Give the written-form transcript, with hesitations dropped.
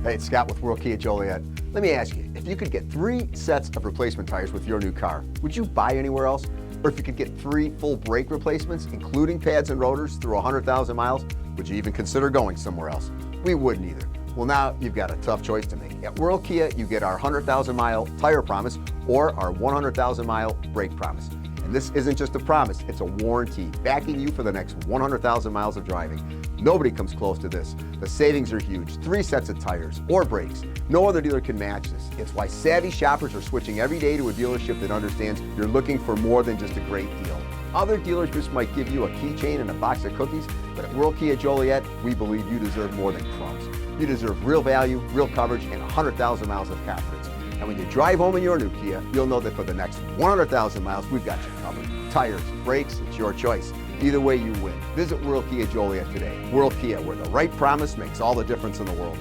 Hey, it's Scott with World Kia Joliet. Let me ask you, if you could get 3 sets of replacement tires with your new car, would you buy anywhere else? Or if you could get 3 full brake replacements, including pads and rotors, through 100,000 miles, would you even consider going somewhere else? We wouldn't either. Well, now you've got a tough choice to make. At World Kia, you get our 100,000-mile tire promise or our 100,000-mile brake promise. And this isn't just a promise, it's a warranty, backing you for the next 100,000 miles of driving. Nobody comes close to this. The savings are huge, 3 sets of tires or brakes. No other dealer can match this. It's why savvy shoppers are switching every day to a dealership that understands you're looking for more than just a great deal. Other dealers just might give you a keychain and a box of cookies, but at World Kia Joliet, we believe you deserve more than crumbs. You deserve real value, real coverage, and 100,000 miles of confidence. And when you drive home in your new Kia, you'll know that for the next 100,000 miles, we've got you covered. Tires, brakes, it's your choice. Either way, you win. Visit World Kia Joliet today. World Kia, where the right promise makes all the difference in the world.